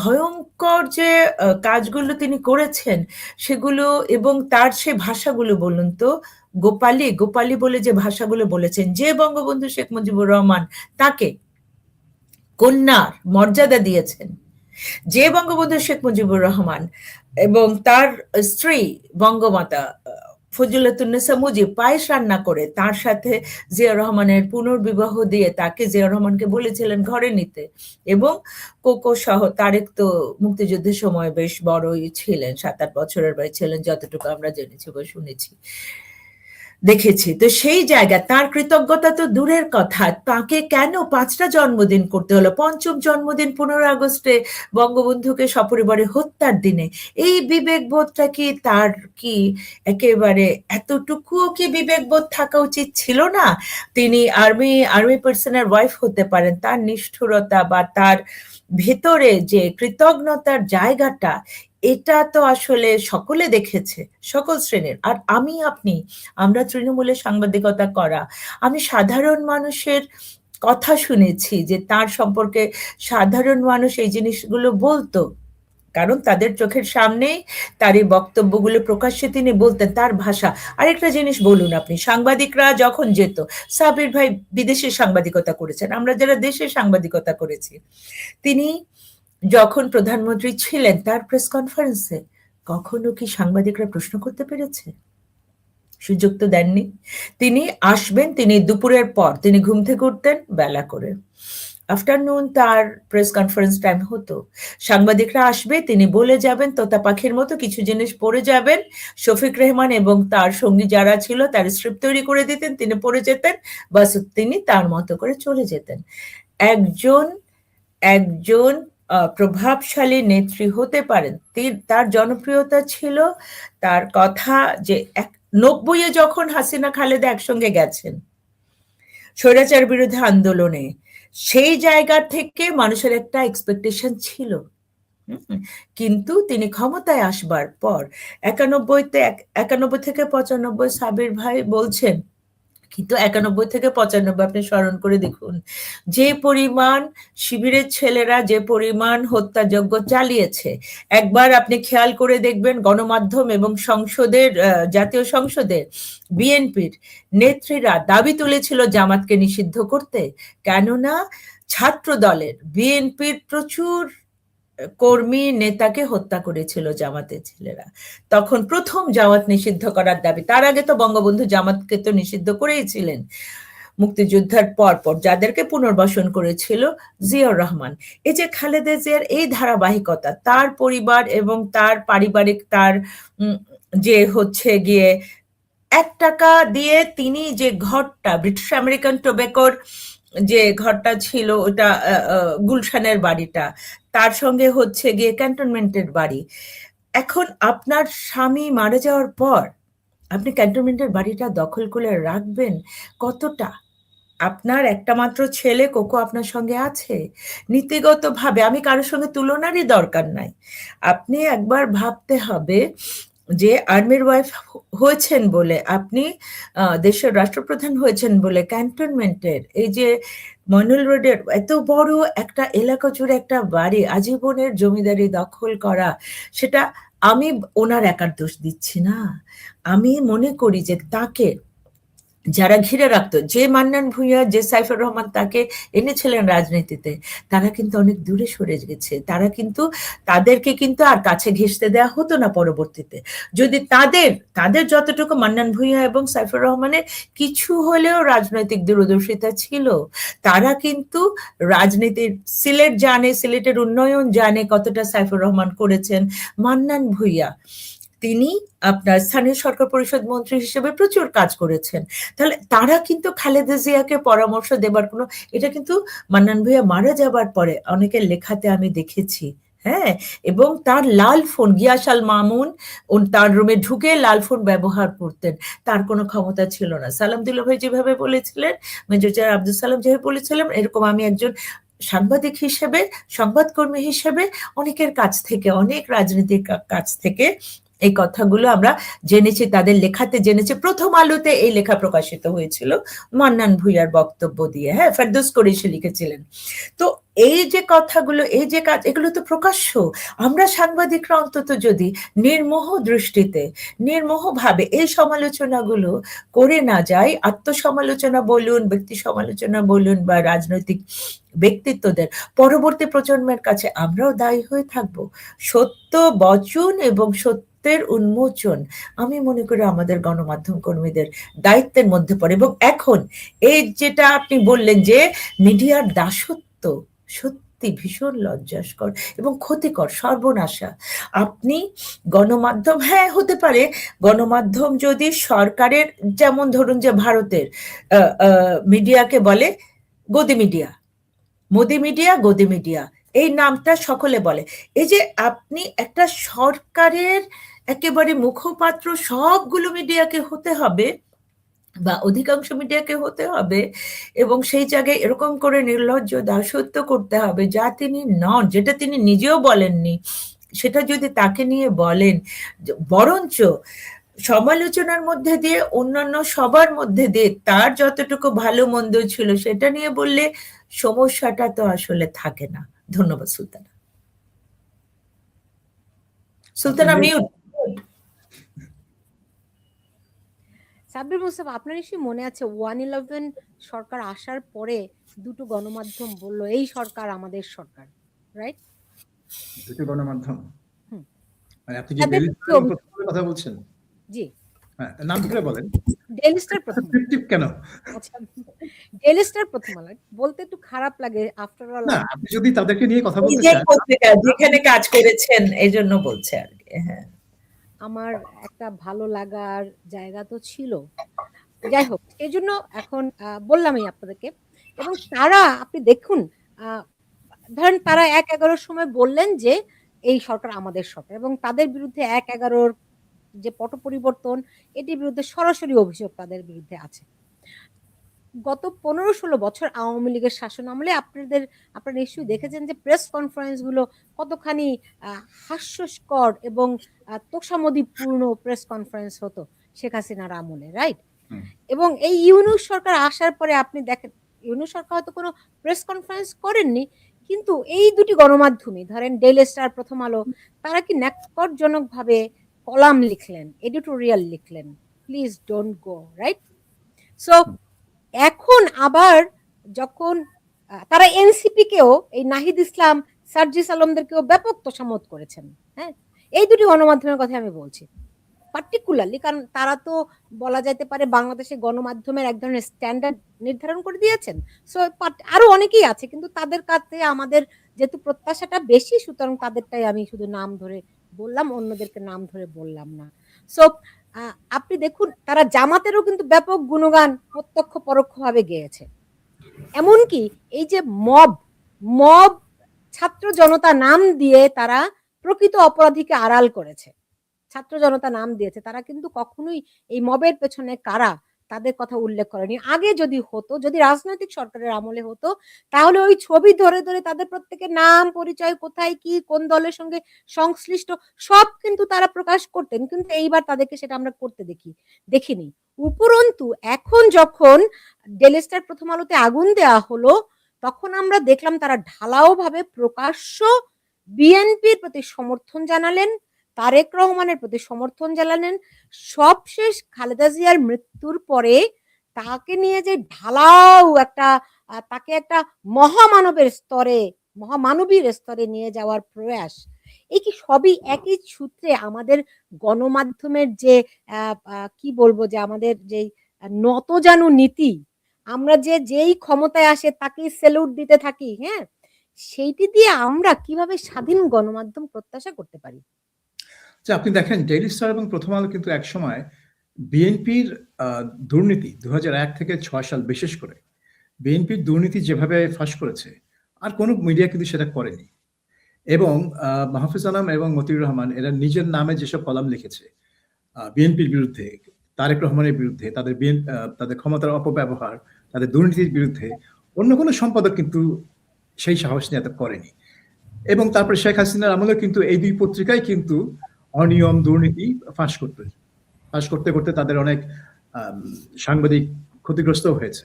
ভয়ঙ্কর যে কাজগুলো তিনি করেছেন সেগুলো এবং তার সে ভাষাগুলো বলুন তো, গোপালী, গোপালী বলে যে ভাষাগুলো বলেছেন, যে বঙ্গবন্ধু শেখ মুজিবুর রহমান তাকে কন্যার মর্যাদা দিয়েছেন, যে বঙ্গবন্ধু শেখ মুজিবুর রহমান এবং তার স্ত্রী বঙ্গমাতা ফজিলাতুন্নেসা মুজিব পায়েস রান্না করে তার সাথে জিয়া রহমানের পুনর্বিবাহ দিয়ে তাকে জিয়া রহমানকে বলেছিলেন ঘরে নিতে, এবং কোকো সহ তারেক তো মুক্তিযুদ্ধের সময় বেশ বড়ই ছিলেন, 7-8 বছরের বয়স ছিলেন যতটুকু আমরা জেনেছি বা শুনেছি দেখেছি। তো সেই জায়গা তার কৃতজ্ঞতা তো দূরের কথা, তাকে কেন 5টা জন্মদিন করতে হলো? পঞ্চম জন্মদিন 15 আগস্টে বঙ্গবন্ধুকে সপরিবারে হত্যার দিনে। এই বিবেকবোধটা কি তার কি একেবারে এতটুকুও কি বিবেকবোধ থাকা উচিত ছিল না? তিনি আর্মি পার্সনের ওয়াইফ হতে পারেন, তার নিষ্ঠুরতা বা তার ভেতরে যে কৃতজ্ঞতার জায়গাটা, এটা তো আসলে সকলে দেখেছে, সকল শ্রেণীর। আর আপনি, আমরা তৃণমূলে সাংবাদিকতা করা, আমি সাধারণ মানুষের কথা শুনেছি যে তার সম্পর্কে সাধারণ মানুষ এই জিনিসগুলো বলতো, কারণ তাদের চোখের সামনেই তার এই বক্তব্যগুলো প্রকাশ্যে তিনি বলতেন, তার ভাষা। আরেকটা জিনিস বলুন আপনি, সাংবাদিকরা যখন যেত, সাবির ভাই বিদেশে সাংবাদিকতা করেছেন, আমরা যারা দেশে সাংবাদিকতা করেছি, তিনি যখন প্রধানমন্ত্রী ছিলেন তার প্রেস কনফারেন্সে কখনো কি সাংবাদিকরা প্রশ্ন করতে পেরেছে? সুযোগ তো দেননি। তিনি আসবেন, তিনি দুপুরের পর, তিনি ঘুম থেকে উঠতেন বেলা করে, আফটারনুন তার প্রেস কনফারেন্স টাইম হতো, সাংবাদিকরা আসবে, তিনি বলে যাবেন, তোতা পাখির মতো কিছু জিনিস পড়ে যাবেন, শফিক রেহমান এবং তার সঙ্গী যারা ছিল তার স্ক্রিপ্ট তৈরি করে দিতেন, তিনি পড়ে যেতেন, বাস তিনি তার মতো করে চলে যেতেন। একজন একজন প্রভাবশালী নেত্রী হতে পারেন, তার জনপ্রিয়তা ছিল, তার কথা যে 90-এ যখন হাসিনা খালেদা একসঙ্গে গেছেন স্বৈরাচার বিরোধী আন্দোলনে, সেই জায়গা থেকে মানুষের একটা এক্সপেকটেশন ছিল। কিন্তু তিনি ক্ষমতায় আসবার পর 91 থেকে 95 সাবির ভাই বলছেন, কিন্তু 91 থেকে 95 আপনি স্মরণ করে দেখুন, যে পরিমাণ শিবিরের ছেলেরা যে পরিমাণ হত্যাযজ্ঞ চালিয়েছে, একবার আপনি খেয়াল করে দেখবেন গণমাধ্যম এবং সংসদের, জাতীয় সংসদের বিএনপির নেত্রীরা দাবি তুলেছিল জামাতকে নিষিদ্ধ করতে, কেননা ছাত্র দলের বিএনপির প্রচুর কর্মী নেতাকে হত্যা করেছিল জামাতের ছেলেরা। তখন প্রথম জামাত নিষিদ্ধ করার দাবি, তার আগে তো বঙ্গবন্ধু জামাতকে তো নিষিদ্ধ করেইছিলেন মুক্তিযুদ্ধের পর যাদেরকে পুনর্বাসন করেছিল জিয়াউর রহমান। এই যে খালেদা জিয়ার এই ধারাবাহিকতা, তার পরিবার এবং তার পারিবারিক, তার যে হচ্ছে গিয়ে 1 টাকা দিয়ে তিনি যে ঘরটা, ব্রিটিশ আমেরিকান টোব্যাকোর যে ঘরটা ছিল ওটা, গুলশানের বাড়িটা, তার সঙ্গে হচ্ছে গিয়ে ক্যান্টনমেন্টের বাড়ি, এখন আপনার স্বামী মারা যাওয়ার পর আপনি ক্যান্টনমেন্টের বাড়িটা দখল করে রাখবেন কতটা? আপনার একটা মাত্র ছেলে কোকো আপনার সঙ্গে আছে, নীতিগতভাবে আমি কারোর সঙ্গে তুলনারই দরকার নাই। আপনি একবার ভাবতে হবে যে আর্মির ওয়াইফ হয়েছেন বলে আপনি, দেশের রাষ্ট্রপ্রধান হয়েছেন বলে ক্যান্টনমেন্টের এই যে ময়নুল রোডের এত বড় একটা এলাকা জুড়ে একটা বাড়ি আজীবনের জমিদারি দখল করা, সেটা আমি ওনার একার দোষ দিচ্ছি না। আমি মনে করি যে তাকে যারা ঘিরে রাখতো, যে মান্নান ভূঁইয়া, যে সাইফুর রহমান তাকে এনেছিলেন রাজনীতিতে, তারা কিন্তু অনেক দূরে সরে গেছে, তারা কিন্তু, তাদেরকে কিন্তু আর কাছে ঘেঁষতে দেওয়া হতো না পরবর্তীতে। যদি তাদের যতটুকু মান্নান ভূঁইয়া এবং সাইফুর রহমানের কিছু হলেও রাজনৈতিক দূরদর্শিতা ছিল, তারা কিন্তু রাজনীতির, সিলেট জানে, সিলেটের উন্নয়ন জানে কতটা সাইফুর রহমান করেছেন, মান্নান ভূঁইয়া তিনি আপনার স্থানীয় সরকার পরিষদ মন্ত্রী হিসেবে প্রচুর কাজ করেছেন। তাহলে তারা কিন্তু খালেদা জিয়াকে পরামর্শ দেবার কোনো, এটা কিন্তু মান্নান ভূঁইয়া মারা যাবার পরে অনেকের লেখাতে আমি দেখেছি। হ্যাঁ, এবং তার লাল ফোন, গিয়াস আল মামুন তার রুমে ঢুকে লাল ফোন ব্যবহার করতেন, তার কোনো ক্ষমতা ছিল না। সালাম দুল্লাহ ভাই যেভাবে বলেছিলেন, মেজর জেনারেল আব্দুল সালাম যেভাবে বলেছিলেন, এরকম আমি একজন সাংবাদিক হিসেবে, সংবাদকর্মী হিসেবে অনেকের কাছ থেকে, অনেক রাজনীতির কাছ থেকে এই কথাগুলো আমরা জেনেছি, তাদের লেখাতে জেনেছি। প্রথম আলোতে এই লেখা প্রকাশিত হয়েছিল মান্নান ভূঁইয়ার বক্তব্য দিয়ে। হ্যাঁ, ফেরদৌস কুরেশি লিখেছিলেন। তো এই যে কথাগুলো, এই যে কাজ, এগুলো তো প্রকাশ্য। আমরা সাংবাদিকরা অন্তত যদি নির্মোহ দৃষ্টিতে, নির্মোহভাবে এই সমালোচনাগুলো করে না যাই, আত্মসমালোচনা বলুন, ব্যক্তি সমালোচনা বলুন, বা রাজনৈতিক ব্যক্তিত্বদের, পরবর্তী প্রজন্মের কাছে আমরাও দায়ী হয়ে থাকব। সত্য বচন এবং সত্যের উন্মোচন আমি মনে করি আমাদের গণমাধ্যম কর্মীদের দায়িত্বের মধ্যে পড়ে। এবং এখন এই যেটা আপনি বললেন যে মিডিয়ার দাসত্ব, সত্যি ভীষণ লজ্জাস্কর এবং ক্ষতিকর, সর্বনাশা। আপনি গণমাধ্যম, হ্যাঁ হতে পারে গণমাধ্যম যদি সরকারের, যেমন ধরুন যে ভারতের মিডিয়াকে বলে গদি মিডিয়া, মোদি মিডিয়া, গদি মিডিয়া, এই নামটা সকলে বলে। এই যে আপনি একটা সরকারের একেবারে মুখপাত্র সবগুলো মিডিয়াকে হতে হবে, বা অধিকাংশ মিডিয়াকে হতে হবে, এবং সেই জায়গায় এরকম করে নির্লজ্জ দাসত্ব করতে হবে যা তিনি নন, যেটা তিনি নিজেও বলেননি, সেটা যদি তাকে নিয়ে বলেন, বরঞ্চ সমালোচনার মধ্যে দিয়ে, অন্যান্য সবার মধ্যে দিয়ে তার যতটুকু ভালো মন্দ ছিল সেটা নিয়ে বললে সমস্যাটা তো আসলে থাকে না। ধন্যবাদ সুলতানা। সুলতানা মিউট। সাব্বির মুস্তাফা, আপনার নিশ্চয়ই মনে আছে 111 সরকার আসার পরে দুটো গণমাধ্যম বলল এই সরকার আমাদের সরকার, রাইট? দুটো গণমাধ্যম, মানে আপনি কি তাদের ডেইলি স্টার এবং প্রথম আলোর কথা বলছেন? জি, হ্যাঁ, নাম ধরে বলেন। ডেইলি স্টার প্রথম আলো। টিপ কেন? আচ্ছা, ডেইলি স্টার প্রথম আলো বলতে একটু খারাপ লাগে, আফটার অল না, আপনি যদি তাদেরকে নিয়ে কথা বলতে নিজের চান, পত্রিকা যেখানে কাজ করেছেন এই জন্য বলছে আর কি। হ্যাঁ, আমার একটা ভালো লাগার জায়গা তো ছিল। যাই হোক, এই জন্য এখন বললামই আপনাদেরকে। এবং তারা, আপনি দেখুন, ধরেন তারা 1/11 সময় বললেন যে এই সরকার আমাদের সরকার, এবং তাদের বিরুদ্ধে 1/11 যে পট পরিবর্তন, এটির বিরুদ্ধে সরাসরি অভিযোগ তাদের বিরুদ্ধে আছে। গত 15-16 বছর আওয়ামী লীগের শাসন আমলে আপনারা নিশ্চয়ই দেখেছেন যে প্রেস কনফারেন্স গুলো কতখানি হাস্যস্কর এবং তোষামোদীপূর্ণ প্রেস কনফারেন্স হতো শেখ হাসিনার আমলে, রাইট? এবং এই ইউনূস সরকার আসার পরে আপনি দেখেন, ইউনূস সরকার হয়তো কোনো প্রেস কনফারেন্স করেননি, কিন্তু এই দুটি গণমাধ্যমই, ধরেন ডেইলি স্টার, প্রথম আলো, তারা কি ন্যাক্কারজনক ভাবে কলাম লিখলেন, এডিটোরিয়াল লিখলেন, please don't go, right? So এখন আবার যখন তারা এনসিপি কেও, এই নাহিদ ইসলাম, সার্জিস আলমদেরকেও ব্যাপক তোষামোদ করেছেন। হ্যাঁ, এই দুটি গণমাধ্যমের কথা আমি বলছি পার্টিকুলারলি, কারণ তারা তো বলা যেতে পারে বাংলাদেশের গণমাধ্যমের এক ধরনের স্ট্যান্ডার্ড নির্ধারণ করে দিয়েছেন। সো আরো অনেকেই আছে, কিন্তু তাদের কাছে আমাদের যেহেতু প্রত্যাশাটা বেশি, সুতরাং তাদেরটাই আমি শুধু নাম ধরে বললাম, অন্যদেরকে নাম ধরে বললাম না। সো আপনি দেখুন, তারা জামাতেরও কিন্তু ব্যাপক গুণগান প্রত্যক্ষ পরোক্ষভাবে গেয়েছে। এমনকি এই যে মব ছাত্র জনতা নাম দিয়ে তারা প্রকৃত অপরাধীকে আড়াল করেছে, ছাত্র জনতা নাম দিয়েছে, তারা কিন্তু কখনোই এই মবের পেছনে কারা তাদের কথা উল্লেখ করেনি। আগে যদি হতো, যদি রাজনৈতিক সরকারের আমলে হতো, তাহলে ওই ছবি ধরে ধরে তাদের প্রত্যেকের নাম, পরিচয়, কোথায় কি, কোন দলের সঙ্গে সংশ্লিষ্ট, সব কিন্তু তারা প্রকাশ করতেন। কিন্তু এইবার তাদেরকে সেটা আমরা করতে দেখিনি। উপরন্তু এখন যখন ডেইলি স্টার, প্রথম আলোতে আগুন দেওয়া হলো, তখন আমরা দেখলাম তারা ঢালাও ভাবে প্রকাশ্য বিএনপির প্রতি সমর্থন জানালেন, তারেক রহমানের প্রতি সমর্থন জানালেন। সবশেষ খালেদা জিয়ার মৃত্যুর পরে তাকে নিয়ে যে ঢালাও একটা, তাকে একটা মহামানবের স্তরে, মহামানবীর স্তরে নিয়ে যাওয়ার প্রয়াস, এই কি সবই একই সূত্রে আমাদের গণমাধ্যমের যে কি বলবো, যে আমাদের যে নতজানু নীতি, আমরা যেই ক্ষমতায় আসে তাকে স্যালুট দিতে থাকি, হ্যাঁ, সেইটি দিয়ে আমরা কিভাবে স্বাধীন গণমাধ্যম প্রত্যাশা করতে পারি? আপনি দেখেন ডেইলি স্টার এবং প্রথম আলো কিন্তু একসময় বিএনপির দুর্নীতি 2001 থেকে 6 সাল বিশেষ করে বিএনপির দুর্নীতি যেভাবে ফাঁস করেছে, আর কোনো মিডিয়া কিন্তু সেটা করেনি। এবং মাহফুজ আলম এবং মতিউর রহমান এরা নিজের নামে যেসব কলাম লিখেছে বিএনপির বিরুদ্ধে, তারেক রহমানের বিরুদ্ধে, তাদের ক্ষমতার অপব্যবহার, তাদের দুর্নীতির বিরুদ্ধে, অন্য কোনো সম্পাদক কিন্তু সেই সাহস নিয়ে এত করেনি। এবং তারপরে শেখ হাসিনার আমলে কিন্তু এই দুই পত্রিকায় কিন্তু অনিয়ম দুর্নীতি ফাঁস করতে করতে তাদের অনেক সাংবাদিক ক্ষতিগ্রস্ত হয়েছে,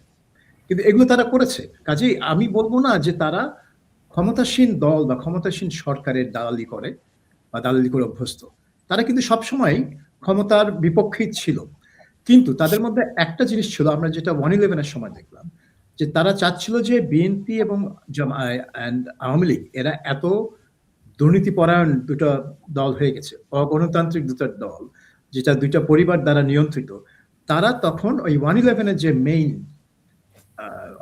কিন্তু এগুলো তারা করেছে। কাজেই আমি বলবো না যে তারা ক্ষমতাসীন দল বা ক্ষমতাসীন সরকারের দালালি করে বা দালালি করে অভ্যস্ত। তারা কিন্তু সবসময় ক্ষমতার বিপক্ষেই ছিল, কিন্তু তাদের মধ্যে একটা জিনিস ছিল, আমরা যেটা 1/11-এর সময় দেখলাম, যে তারা চাচ্ছিল যে বিএনপি এবং আওয়ামী লীগ এরা এত দুর্নীতিপরায়ণ দুটো দল হয়ে গেছে, অগণতান্ত্রিক দুটো দল, যেটা দুইটা পরিবার দ্বারা নিয়ন্ত্রিত। তারা তখন ওই 1/11-এর যে মেইন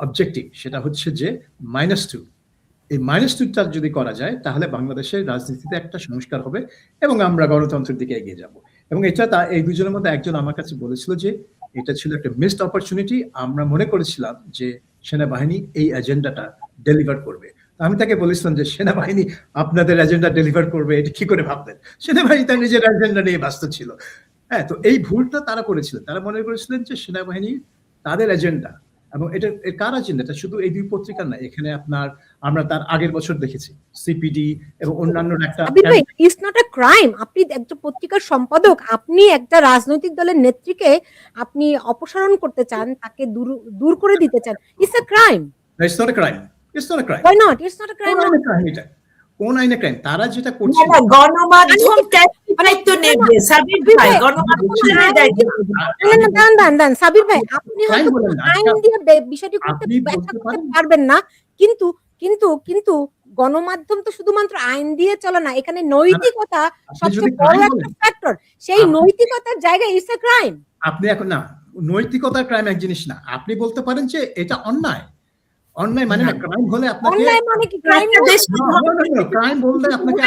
অবজেক্টিভ সেটা হচ্ছে যে -2, এই -2টা যদি করা যায় তাহলে বাংলাদেশের রাজনীতিতে একটা সংস্কার হবে এবং আমরা গণতন্ত্রের দিকে এগিয়ে যাব। এবং এটা এই দুজনের মধ্যে একজন আমার কাছে বলেছিল যে এটা ছিল একটা মিসড অপরচুনিটি। আমরা মনে করেছিলাম যে সেনাবাহিনী এই এজেন্ডাটা ডেলিভার করবে। আমি তাকে বলেছিলাম যে সেনাবাহিনী আপনাদের এজেন্ডা ডেলিভার করবে এটা কি করে ভাবলেন? সেনাবাহিনী তার নিজের এজেন্ডা নিয়ে ব্যস্ত ছিল। হ্যাঁ, তো এই ভুলটা তারা করেছিলেন। তারা মনে করেছিলেন যে সেনাবাহিনী তাদের এজেন্ডা, এবং এটা কার এজেন্ডা? এটা শুধু এই দুই পত্রিকার না, এখানে আমরা তার আগের বছর দেখেছি সিপিডি এবং অন্যান্য একটা ইটস নট আ ক্রাইম। আপনি একজন পত্রিকার সম্পাদক, আপনি একটা রাজনৈতিক দলের নেত্রীকে আপনি অপসারণ করতে চান, তাকে দূর করে দিতে চান, it's a crime. It's not a crime, it's not a crime. Why not? It's not a crime. কোন আইনে ক্রাইম? তারা যেটা না করছে না, গণমাধ্যম দায়িত্ব নেবে সাবির ভাই, গণমাধ্যম দায়িত্ব দান সাবির ভাই, আপনি হয়তো আইন দিয়ে বিষয়টি করতে ব্যাখ্যা করতে পারবেন না, কিন্তু কিন্তু কিন্তু গণমাধ্যম তো শুধুমাত্র আইন দিয়ে চলে না, এখানে নৈতিকতা সবচেয়ে বড় একটা ফ্যাক্টর। সেই নৈতিকতার জায়গায় ইটস আ ক্রাইম। আপনি এখন না, নৈতিকতার ক্রাইম এক জিনিস না। আপনি বলতে পারেন যে এটা অন্যায়, অন্যায় মানে না, ক্রাইম হলে আপনাকে অন্যায় মানে কি ক্রাইম? ক্রাইম বললে আপনাকে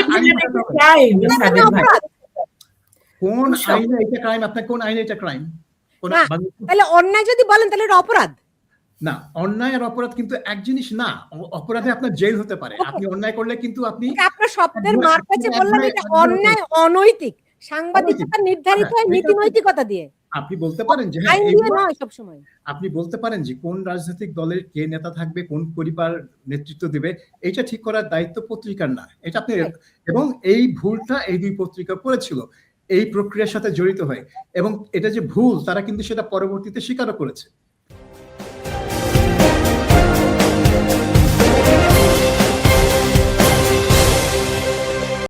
কোন আইনে এটা ক্রাইম, আপনার কোন আইনে এটা ক্রাইম? তাহলে অন্যায় যদি বলেন তাহলে এটা অপরাধ না। অন্যায় আর অপরাধ কিন্তু এক জিনিস না। অপরাধে আপনার জেল হতে পারে, আপনি অন্যায় করলে কিন্তু আপনি আপনার শব্দের মার কাছে বললাম এটা অন্যায় অনৈতিক। সাংবাদিকতা নির্ধারিত হয় নীতি নৈতিকতা দিয়ে। আপনি বলতে পারেন যে আইন দিয়ে নয় সব সময়। আপনি বলতে পারেন যে কোন রাজনৈতিক দলের কে নেতা থাকবে, কোন পরিবার নেতৃত্ব দেবে, এটা ঠিক করার দায়িত্ব পত্রিকার না। এটা আপনি, এবং এই ভুলটা এই দুই পত্রিকা করেছিল এই প্রক্রিয়ার সাথে জড়িত হয়, এবং এটা যে ভুল তারা কিন্তু সেটা পরবর্তীতে স্বীকারও করেছে।